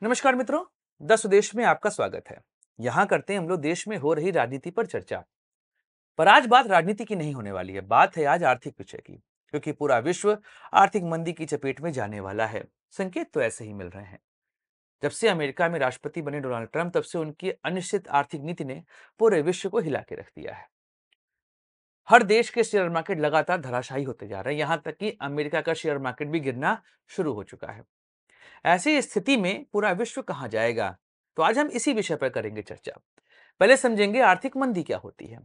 नमस्कार मित्रों, द स्वदेश में आपका स्वागत है। यहाँ करते हैं हम लोग देश में हो रही राजनीति पर चर्चा। पर आज बात राजनीति की नहीं होने वाली है, बात है आज आर्थिक विषय की, क्योंकि पूरा विश्व आर्थिक मंदी की चपेट में जाने वाला है। संकेत तो ऐसे ही मिल रहे हैं। जब से अमेरिका में राष्ट्रपति बने डोनाल्ड ट्रंप, तब से उनकी अनिश्चित आर्थिक नीति ने पूरे विश्व को हिला के रख दिया है। हर देश के शेयर मार्केट लगातार धराशायी होते जा रहे हैं, यहाँ तक कि अमेरिका का शेयर मार्केट भी गिरना शुरू हो चुका है। ऐसी स्थिति में पूरा विश्व कहां जाएगा? तो आज हम इसी विषय पर करेंगे चर्चा। पहले समझेंगे आर्थिक मंदी क्या होती है।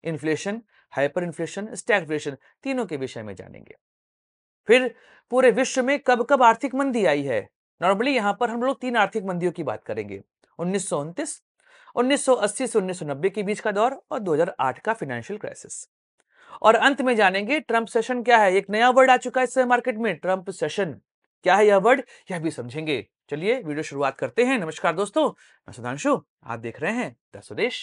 इन्फ्लेशन, हाइपर इन्फ्लेशन, स्टैगफ्लेशन, तीनों के विषय में जानेंगे। फिर पूरे विश्व में कब कब आर्थिक मंदी आई है। नॉर्मली यहां पर हम लोग तीन आर्थिक मंदियों की बात करेंगे: 1929, 1980 से 1990 के बीच का दौर और 2008 का फाइनेंशियल क्राइसिस। और अंत में जानेंगे ट्रंप सेशन क्या है। एक नया वर्ड आ चुका है इस मार्केट में, ट्रंप सेशन। क्या है यह वर्ड, यह भी समझेंगे। चलिए वीडियो शुरुआत करते हैं। नमस्कार दोस्तों, मैं सुधांशु, आप देख रहे हैं द स्वदेश।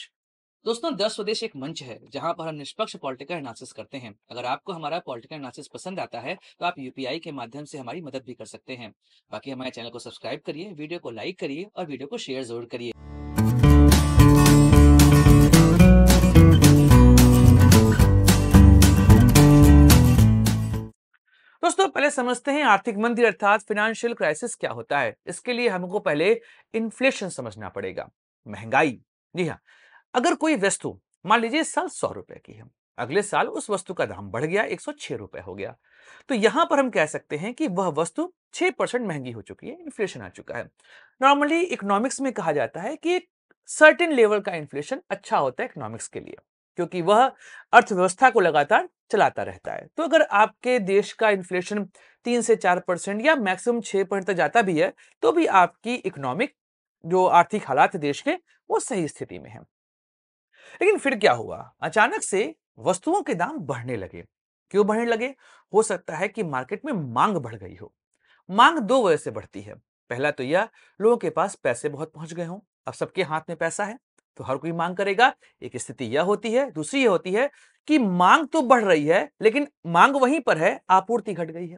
दोस्तों, द स्वदेश एक मंच है जहां पर हम निष्पक्ष पॉलिटिकल एनालिसिस करते हैं। अगर आपको हमारा पॉलिटिकल एनालिसिस पसंद आता है तो आप यूपीआई के माध्यम से हमारी मदद भी कर सकते हैं। बाकी हमारे चैनल को सब्सक्राइब करिए, वीडियो को लाइक करिए और वीडियो को शेयर जरूर करिए। दोस्तों, पहले समझते हैं आर्थिक मंदी अर्थात फाइनेंशियल क्राइसिस क्या होता है। इसके लिए हमको पहले इन्फ्लेशन समझना पड़ेगा, महंगाई। जी हाँ, अगर कोई वस्तु मान लीजिए इस साल 100 रुपए की है, अगले साल उस वस्तु का दाम बढ़ गया, 106 रुपए हो गया, तो यहां पर हम कह सकते हैं कि वह वस्तु 6% महंगी हो चुकी है, इन्फ्लेशन आ चुका है। नॉर्मली इकोनॉमिक्स में कहा जाता है कि एक सर्टेन लेवल का इन्फ्लेशन अच्छा होता है इकोनॉमिक्स के लिए, क्योंकि वह अर्थव्यवस्था को लगातार चलाता रहता है। तो अगर आपके देश का इन्फ्लेशन 3 से 4% या मैक्सिमम 6% तक जाता भी है, तो भी आपकी इकोनॉमिक जो आर्थिक हालात है देश के, वो सही स्थिति में है। लेकिन फिर क्या हुआ, अचानक से वस्तुओं के दाम बढ़ने लगे। क्यों बढ़ने लगे? हो सकता है कि मार्केट में मांग बढ़ गई हो। मांग दो वजह से बढ़ती है। पहला तो यह, लोगों के पास पैसे बहुत पहुंच गए हों, अब सबके हाथ में पैसा है तो हर कोई मांग करेगा। एक स्थिति यह होती है। दूसरी यह होती है कि मांग तो बढ़ रही है लेकिन मांग वहीं पर है, आपूर्ति घट गई है।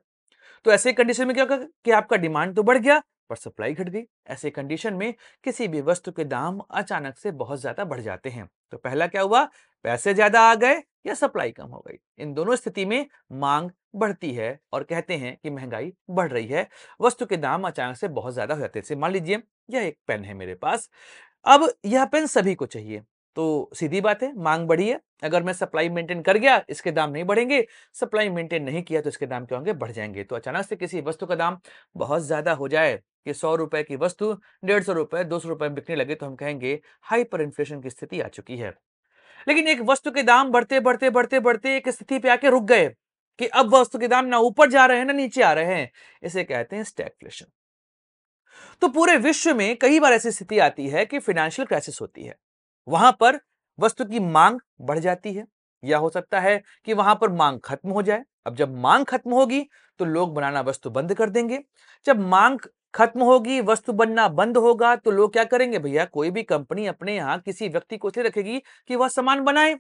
तो ऐसे कंडीशन में क्या होगा कि आपका डिमांड तो बढ़ गया पर सप्लाई घट गई। ऐसे कंडीशन में किसी भी वस्तु के दाम अचानक से बहुत ज्यादा बढ़ जाते हैं। तो पहला क्या हुआ, पैसे ज्यादा आ गए या सप्लाई कम हो गई। इन दोनों स्थिति में मांग बढ़ती है और कहते हैं कि महंगाई बढ़ रही है। वस्तु के दाम अचानक से बहुत ज्यादा हो जाते हैं। मान लीजिए यह एक पेन है मेरे पास, अब यह पेन सभी को चाहिए, तो सीधी बात है मांग बढ़ी है। अगर मैं सप्लाई मेंटेन कर गया, इसके दाम नहीं बढ़ेंगे। सप्लाई मेंटेन नहीं किया तो इसके दाम क्या होंगे, बढ़ जाएंगे। तो अचानक से किसी वस्तु का दाम बहुत ज्यादा हो जाए कि 100 रुपए की वस्तु 150 रुपए 200 रुपए में बिकने लगे, तो हम कहेंगे हाइपर इन्फ्लेशन की स्थिति आ चुकी है। लेकिन एक वस्तु के दाम बढ़ते बढ़ते बढ़ते बढ़ते एक स्थिति पे आके रुक गए कि अब वस्तु के दाम ना ऊपर जा रहे हैं ना नीचे आ रहे हैं, इसे कहते हैं स्टैगफ्लेशन। तो पूरे विश्व में कई बार ऐसी स्थिति आती है कि फाइनेंशियल क्राइसिस होती है। वहां पर वस्तु की मांग बढ़ जाती है, या हो सकता है कि वहां पर मांग खत्म हो जाए। अब जब मांग खत्म होगी तो लोग बनाना वस्तु बंद कर देंगे। जब मांग खत्म होगी, वस्तु बनना बंद होगा, तो लोग क्या करेंगे भैया, कोई भी कंपनी अपने यहां किसी व्यक्ति को इसलिए रखेगी कि वह सामान बनाए।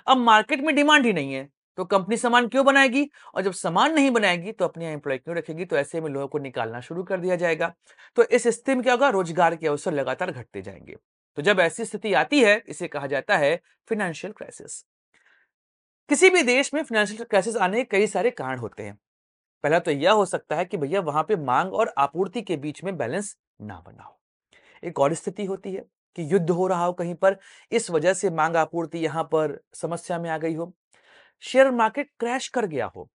अब मार्केट में डिमांड ही नहीं है तो कंपनी सामान क्यों बनाएगी, और जब सामान नहीं बनाएगी तो अपने एम्प्लॉय क्यों रखेगी। तो ऐसे में लोगों को निकालना शुरू कर दिया जाएगा। तो इस स्थिति में क्या होगा, रोजगार के अवसर लगातार घटते जाएंगे। तो जब ऐसी स्थिति आती है, इसे कहा जाता है फाइनेंशियल क्राइसिस। किसी भी देश में फाइनेंशियल क्राइसिस आने के कई सारे कारण होते हैं। पहला तो यह हो सकता है कि भैया वहां पे मांग और आपूर्ति के बीच में बैलेंस ना बना हो। एक और स्थिति होती है कि युद्ध हो रहा हो कहीं पर, इस वजह से मांग आपूर्ति यहां पर समस्या में आ गई हो। शेयर मार्केट क्रैश कर गया हो,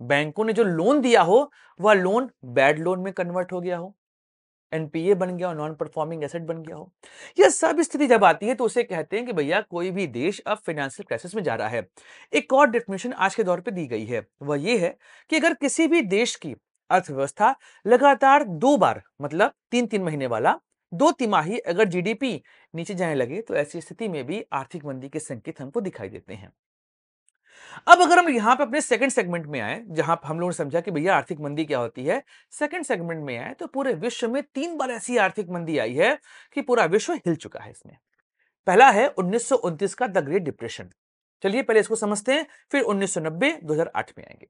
बैंकों ने जो लोन दिया हो वह लोन बैड लोन में कन्वर्ट हो गया हो, एनपीए बन गया हो, नॉन परफॉर्मिंग एसेट बन गया हो। यह सब स्थिति जब आती है तो उसे कहते हैं कि भैया कोई भी देश अब फाइनेंशियल क्राइसिस में जा रहा है। एक और डेफिनेशन आज के दौर पे दी गई है, वह यह है कि अगर किसी भी देश की अर्थव्यवस्था लगातार दो बार, मतलब 3-3 महीने वाला, 2 तिमाही अगर जीडीपी नीचे जाने लगे, तो ऐसी स्थिति में भी आर्थिक मंदी के संकेत हमको दिखाई देते हैं। अब अगर हम यहां पे अपने सेकंड सेगमेंट में आए, जहां हम लोगों ने समझा कि भैया आर्थिक मंदी क्या होती है, सेकंड सेगमेंट में आए तो पूरे विश्व में 3 बार ऐसी आर्थिक मंदी आई है कि पूरा विश्व हिल चुका है इसमें। पहला है 1929 का द ग्रेट डिप्रेशन। चलिए पहले इसको समझते हैं, फिर 1990 2008 में आएंगे।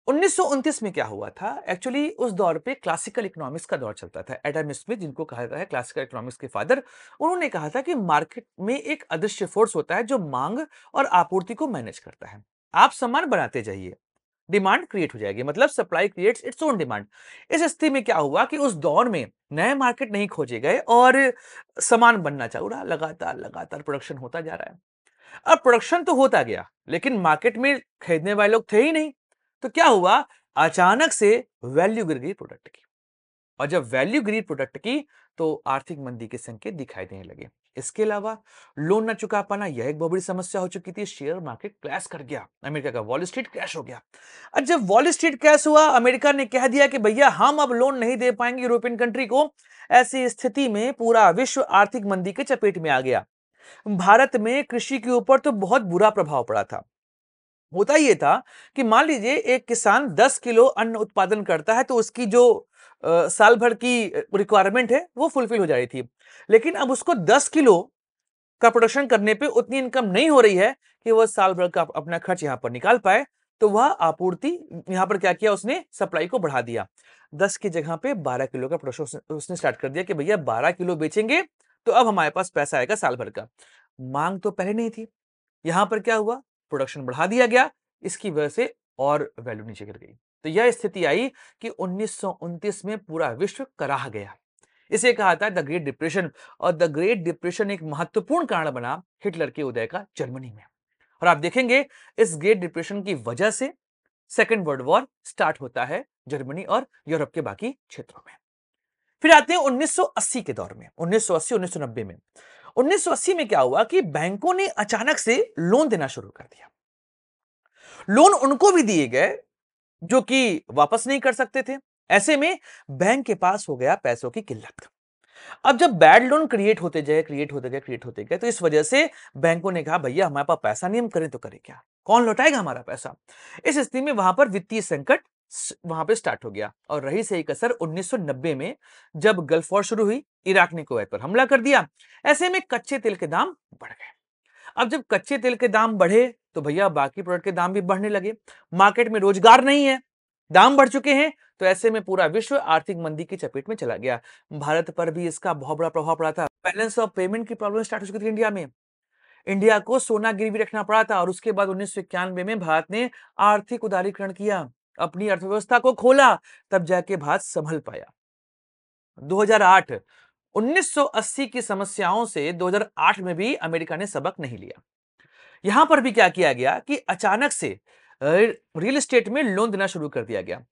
1929 में क्या हुआ था? एक्चुअली उस दौर पे क्लासिकल इकोनॉमिक्स का दौर चलता था। एडम स्मिथ, जिनको कहा जाता है क्लासिकल इकोनॉमिक्स के फादर, उन्होंने कहा था कि मार्केट में एक अदृश्य फोर्स होता है जो मांग और आपूर्ति को मैनेज करता है। आप सामान बनाते जाइए, डिमांड क्रिएट हो जाएगी, मतलब supply creates its own demand. इस स्थिति में क्या हुआ कि उस दौर में नए मार्केट नहीं खोजे गए और सामान बनना चालू रहा। लगातार लगातार प्रोडक्शन होता जा रहा है। अब प्रोडक्शन तो होता गया, लेकिन मार्केट में खरीदने वाले लोग थे ही नहीं। तो क्या हुआ, अचानक से वैल्यू गिर गई प्रोडक्ट की। और जब वैल्यू गिरी प्रोडक्ट की, तो आर्थिक मंदी के संकेत दिखाई देने लगे। इसके अलावा लोन न चुका पाना, यह एक बहुत बड़ी समस्या हो चुकी थी। शेयर मार्केट क्रैश कर गया, अमेरिका का वॉल स्ट्रीट क्रैश हो गया। और जब वॉल स्ट्रीट क्रैश हुआ, अमेरिका ने कह दिया कि भैया हम अब लोन नहीं दे पाएंगे यूरोपियन कंट्री को। ऐसी स्थिति में पूरा विश्व आर्थिक मंदी के चपेट में आ गया। भारत में कृषि के ऊपर तो बहुत बुरा प्रभाव पड़ा था। होता ये था कि मान लीजिए एक किसान 10 किलो अन्न उत्पादन करता है, तो उसकी जो साल भर की रिक्वायरमेंट है वो फुलफिल हो जा रही थी। लेकिन अब उसको 10 किलो का प्रोडक्शन करने पे उतनी इनकम नहीं हो रही है कि वह साल भर का अपना खर्च यहां पर निकाल पाए। तो वह आपूर्ति यहां पर क्या किया, उसने सप्लाई को बढ़ा दिया। 10 की जगह पे 12 किलो का प्रोडक्शन उसने स्टार्ट कर दिया कि भैया 12 किलो बेचेंगे तो अब हमारे पास पैसा आएगा साल भर का। मांग तो पहले नहीं थी। यहां पर क्या हुआ, प्रोडक्शन बढ़ा दिया गया, इसकी वजह से और वैल्यू नीचे गिर गई। तो यह स्थिति आई कि 1929 में पूरा विश्व कराह गया। इसे कहा था द ग्रेट डिप्रेशन। और द ग्रेट डिप्रेशन एक महत्वपूर्ण कारण बना हिटलर के उदय का जर्मनी में। और आप देखेंगे इस ग्रेट डिप्रेशन की वजह से सेकेंड वर्ल्ड वॉर स्टार्ट होता है जर्मनी और यूरोप के बाकी क्षेत्रों में। फिर आते हैं 1980 के दौर में, 1980 1990 में। 1980 में क्या हुआ कि बैंकों ने अचानक से लोन देना शुरू कर दिया। लोन उनको भी दिए गए जो कि वापस नहीं कर सकते थे। ऐसे में बैंक के पास हो गया पैसों की किल्लत। अब जब बैड लोन क्रिएट होते गए, तो इस वजह से बैंकों ने कहा भैया हमारे पास पैसा नहीं, हम करें तो करें क्या, कौन लौटाएगा हमारा पैसा। इस स्थिति में वहां पर वित्तीय संकट वहां पे स्टार्ट हो गया। और रही सही कसर 1990 में, जब गल्फ वॉर शुरू हुई, इराक ने कुवैत पर हमला कर दिया। ऐसे में कच्चे तेल के दाम बढ़ गए। अब जब कच्चे तेल के दाम बढ़े, तो भैया बाकी प्रोडक्ट के दाम भी बढ़ने लगे। मार्केट में रोजगार नहीं है, दाम बढ़ चुके हैं। तो ऐसे में पूरा विश्व आर्थिक मंदी की चपेट में चला गया। भारत पर भी इसका बहुत बड़ा प्रभाव पड़ा था। बैलेंस ऑफ पेमेंट की प्रॉब्लम स्टार्ट हो चुकी थी इंडिया में। इंडिया को सोना गिरवी रखना पड़ा था। और उसके बाद 1991 में भारत ने आर्थिक उदारीकरण किया, अपनी अर्थव्यवस्था को खोला, तब जाके भारत संभल पाया। 2008, 1980 की समस्याओं से 2008 में भी अमेरिका ने सबक नहीं लिया। यहां पर भी क्या किया गया कि अचानक से रियल एस्टेट में लोन देना शुरू कर दिया गया।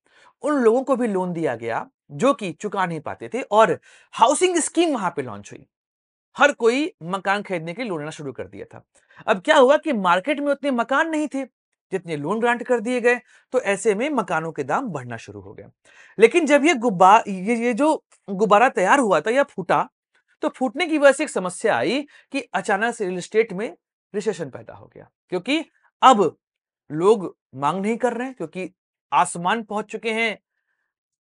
उन लोगों को भी लोन दिया गया जो कि चुका नहीं पाते थे, और हाउसिंग स्कीम वहां पे लॉन्च हुई। हर कोई मकान खरीदने के लिए लोन लेना शुरू कर दिया था। अब क्या हुआ कि मार्केट में उतने मकान नहीं थे जितने लोन ग्रांट कर दिए गए। तो ऐसे में मकानों के दाम बढ़ना शुरू हो गए। लेकिन जब ये जो गुब्बारा तैयार हुआ था, यह फूटा, तो फूटने की वजह से एक समस्या आई कि अचानक से रियल एस्टेट में रिसेशन पैदा हो गया। क्योंकि अब लोग मांग नहीं कर रहे हैं, क्योंकि आसमान पहुंच चुके हैं।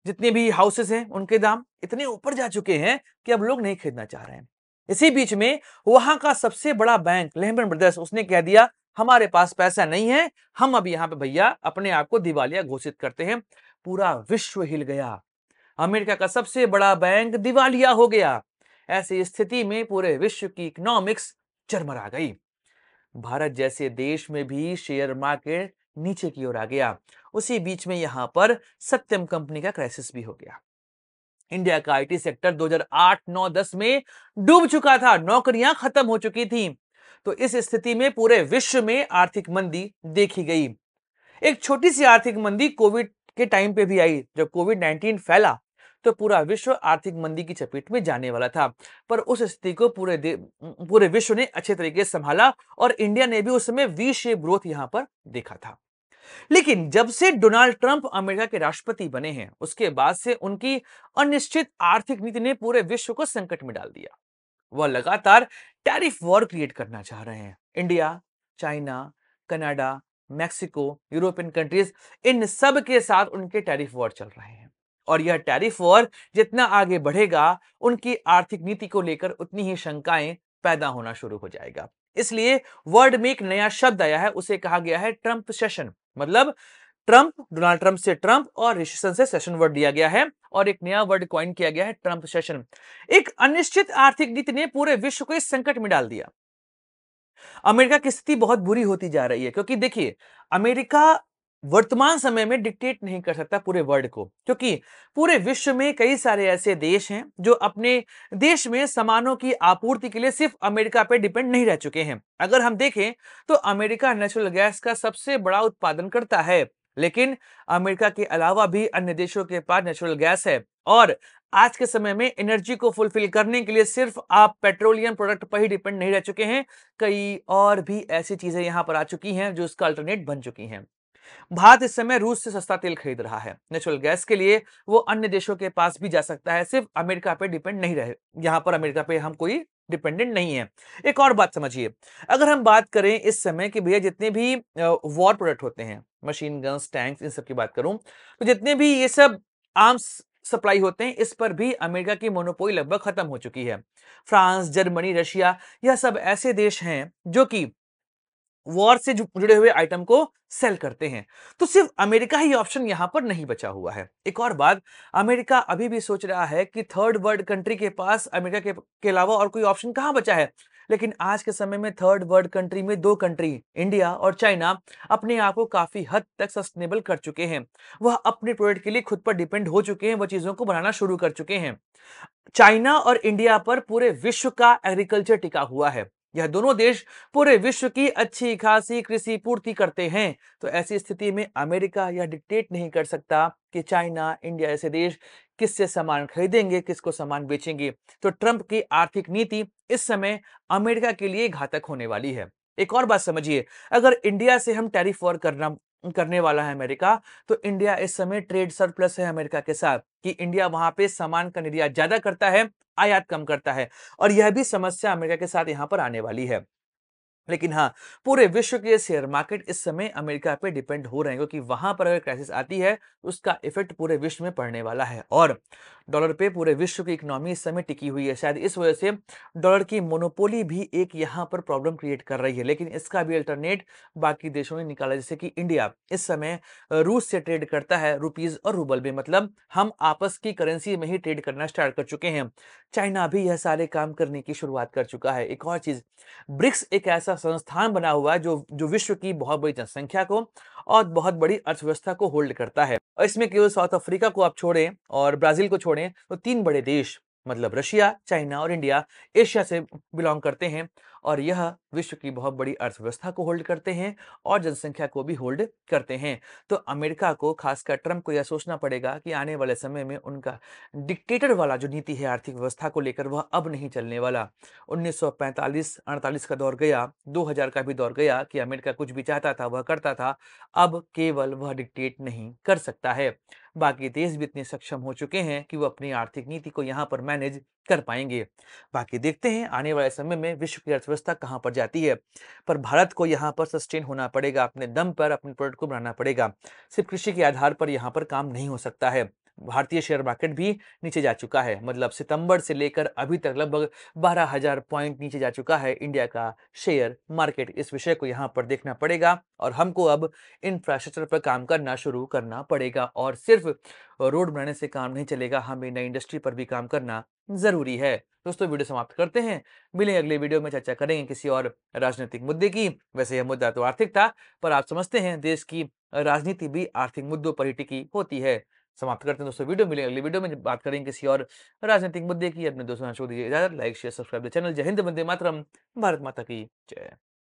जितने भी हाउसेस हैं उनके दाम इतने ऊपर जा चुके हैं कि अब लोग नहीं खरीदना चाह रहे हैं। इसी बीच में वहां का सबसे बड़ा बैंक लेहमैन ब्रदर्स, उसने कह दिया हमारे पास पैसा नहीं है, हम अब यहां पे भैया अपने आप को दिवालिया घोषित करते हैं। पूरा विश्व हिल गया। अमेरिका का सबसे बड़ा बैंक दिवालिया हो गया। ऐसी स्थिति में पूरे विश्व की इकोनॉमिक्स चरमरा गई। भारत जैसे देश में भी शेयर मार्केट नीचे की ओर आ गया। उसी बीच में यहां पर सत्यम कंपनी का क्राइसिस भी हो गया। इंडिया का आईटी सेक्टर 2008-9-10 में डूब चुका था, नौकरियां खत्म हो चुकी थी। तो इस स्थिति में पूरे विश्व में आर्थिक मंदी देखी गई। एक छोटी सी आर्थिक मंदी कोविड के टाइम पे भी आई। जब कोविड 19 फैला, तो पूरा विश्व आर्थिक मंदी की चपेट में जाने वाला था। पर उस स्थिति को पूरे विश्व ने अच्छे तरीके से संभाला, और इंडिया ने भी उस समय वी शेप ग्रोथ यहां पर देखा था। लेकिन जब से डोनाल्ड ट्रंप अमेरिका के राष्ट्रपति बने हैं, उसके बाद से उनकी अनिश्चित आर्थिक नीति ने पूरे विश्व को संकट में डाल दिया। वह लगातार टैरिफ वॉर क्रिएट करना चाह रहे हैं। India, China, Canada, Mexico, European countries, इन सब के साथ उनके टैरिफ वॉर चल रहे हैं। और यह टैरिफ वॉर जितना आगे बढ़ेगा, उनकी आर्थिक नीति को लेकर उतनी ही शंकाएं पैदा होना शुरू हो जाएगा। इसलिए वर्ल्ड में एक नया शब्द आया है, उसे कहा गया है ट्रंप सेशन। मतलब डोनाल्ड ट्रंप से ट्रंप और रिसेशन से सेशन वर्ड लिया गया है और एक नया वर्ड कॉइन किया गया है, ट्रंप सेशन। एक अनिश्चित आर्थिक नीति ने पूरे विश्व को इस संकट में डाल दिया। अमेरिका की स्थिति बहुत बुरी होती जा रही है क्योंकि देखिए, अमेरिका वर्तमान समय में डिक्टेट नहीं कर सकता पूरे वर्ल्ड को, क्योंकि पूरे विश्व में कई सारे ऐसे देश हैं जो अपने देश में सामानों की आपूर्ति के लिए सिर्फ अमेरिका पे डिपेंड नहीं रह चुके हैं। अगर हम देखें तो अमेरिका नेचुरल गैस का सबसे बड़ा उत्पादन करता है, लेकिन अमेरिका के अलावा भी अन्य देशों के पास नेचुरल गैस है और आज के समय में एनर्जी को फुलफिल करने के लिए सिर्फ आप पेट्रोलियम प्रोडक्ट पर ही डिपेंड नहीं रह चुके हैं, कई और भी ऐसी चीजें यहां पर आ चुकी हैं जो इसका अल्टरनेट बन चुकी हैं। भारत इस समय रूस से सस्ता तेल खरीद रहा है नेचुरल गैस के लिए, वो अन्य देशों के पास भी जा सकता है, सिर्फ अमेरिका पे डिपेंड नहीं रहे। यहां पर अमेरिका पे हम कोई डिपेंडेंट नहीं है। एक और बात समझिए, अगर हम बात करें इस समय कि भैया जितने भी वॉर प्रोडक्ट होते हैं, मशीन गन्स, टैंक्स, इन सब की बात करूं तो जितने भी ये सब आर्म्स सप्लाई होते हैं, इस पर भी अमेरिका की मोनोपोली लगभग खत्म हो चुकी है। फ्रांस, जर्मनी, रशिया, यह सब ऐसे देश हैं जो कि वॉर से जुड़े हुए आइटम को सेल करते हैं। तो सिर्फ अमेरिका ही ऑप्शन यहां पर नहीं बचा हुआ है। एक और बात, अमेरिका अभी भी सोच रहा है कि थर्ड वर्ल्ड कंट्री के पास अमेरिका के अलावा और कोई ऑप्शन कहां बचा है। लेकिन आज के समय में थर्ड वर्ल्ड कंट्री में दो कंट्री, इंडिया और चाइना, अपने आप को काफी हद तक सस्टेनेबल कर चुके हैं। वह अपने प्रोडक्ट के लिए खुद पर डिपेंड हो चुके हैं, वह चीजों को बनाना शुरू कर चुके हैं। चाइना और इंडिया पर पूरे विश्व का एग्रीकल्चर टिका हुआ है। यह दोनों देश पूरे विश्व की अच्छी खासी कृषि पूर्ति करते हैं। तो ऐसी स्थिति में अमेरिका यह डिक्टेट नहीं कर सकता कि चाइना, इंडिया जैसे देश किससे सामान खरीदेंगे, किसको सामान बेचेंगे। तो ट्रंप की आर्थिक नीति इस समय अमेरिका के लिए घातक होने वाली है। एक और बात समझिए, अगर इंडिया से हम टैरिफ वॉर करने वाला है अमेरिका, तो इंडिया इस समय ट्रेड सरप्लस है अमेरिका के साथ, कि इंडिया वहां पे सामान का निर्यात ज्यादा करता है, आयात कम करता है, और यह भी समस्या अमेरिका के साथ यहां पर आने वाली है। लेकिन हाँ, पूरे विश्व के शेयर मार्केट इस समय अमेरिका पे डिपेंड हो रहे हैं, क्योंकि वहां पर अगर क्राइसिस आती है तो उसका इफेक्ट पूरे विश्व में पड़ने वाला है। और डॉलर पे पूरे विश्व की इकोनॉमी इस समय टिकी हुई है। शायद इस वजह से डॉलर की मोनोपोली भी एक यहाँ पर प्रॉब्लम क्रिएट कर रही है, लेकिन इसका भी अल्टरनेट बाकी देशों ने निकाला। जैसे कि इंडिया इस समय रूस से ट्रेड करता है रुपीज और रूबल में, मतलब हम आपस की करेंसी में ही ट्रेड करना स्टार्ट कर चुके हैं। चाइना भी यह सारे काम करने की शुरुआत कर चुका है। एक और चीज, ब्रिक्स एक ऐसा संस्थान बना हुआ है जो जो विश्व की बहुत बड़ी जनसंख्या को और बहुत बड़ी अर्थव्यवस्था को होल्ड करता है। और इसमें केवल साउथ अफ्रीका को आप छोड़ें और ब्राजील को छोड़ें तो तीन बड़े देश, मतलब रशिया, चाइना और इंडिया, एशिया से बिलोंग करते हैं और यह विश्व की बहुत बड़ी अर्थव्यवस्था को होल्ड करते हैं और जनसंख्या को भी होल्ड करते हैं। तो अमेरिका को, खासकर ट्रंप को, यह सोचना पड़ेगा कि आने वाले समय में उनका डिक्टेटर वाला जो नीति है आर्थिक व्यवस्था को लेकर, वह अब नहीं चलने वाला। 1945-48 का दौर गया, 2000 का भी दौर गया कि अमेरिका कुछ भी चाहता था वह करता था। अब केवल वह डिक्टेट नहीं कर सकता है, बाकी देश भी इतने सक्षम हो चुके हैं कि वो अपनी आर्थिक नीति को यहाँ पर मैनेज कर पाएंगे। बाकी देखते हैं आने वाले समय में विश्व की अर्थव्यवस्था कहाँ पर जाती है। पर भारत को यहाँ पर सस्टेन होना पड़ेगा, अपने दम पर अपने प्रोडक्ट को बनाना पड़ेगा। सिर्फ कृषि के आधार पर यहाँ पर काम नहीं हो सकता है। भारतीय शेयर मार्केट भी नीचे जा चुका है, मतलब सितंबर से लेकर अभी तक लगभग 12,000 पॉइंट नीचे जा चुका है इंडिया का शेयर मार्केट। इस विषय को यहाँ पर देखना पड़ेगा और हमको अब इंफ्रास्ट्रक्चर पर काम करना शुरू करना पड़ेगा। और सिर्फ रोड बनाने से काम नहीं चलेगा, हमें नई इंडस्ट्री पर भी काम करना जरूरी है। दोस्तों, वीडियो समाप्त करते हैं, मिलेंगे अगले वीडियो में, चर्चा करेंगे किसी और राजनीतिक मुद्दे की। वैसे यह मुद्दा तो आर्थिक था, पर आप समझते हैं देश की राजनीति भी आर्थिक मुद्दों पर ही टिकी होती है। समाप्त करते हैं दोस्तों वीडियो, मिलेंगे अगली वीडियो में, बात करेंगे किसी और राजनीतिक मुद्दे की। अपने दोस्तों को दीजिए इजाजत, like share subscribe the channel. जय हिंद, वंदे मातरम, भारत माता की जय।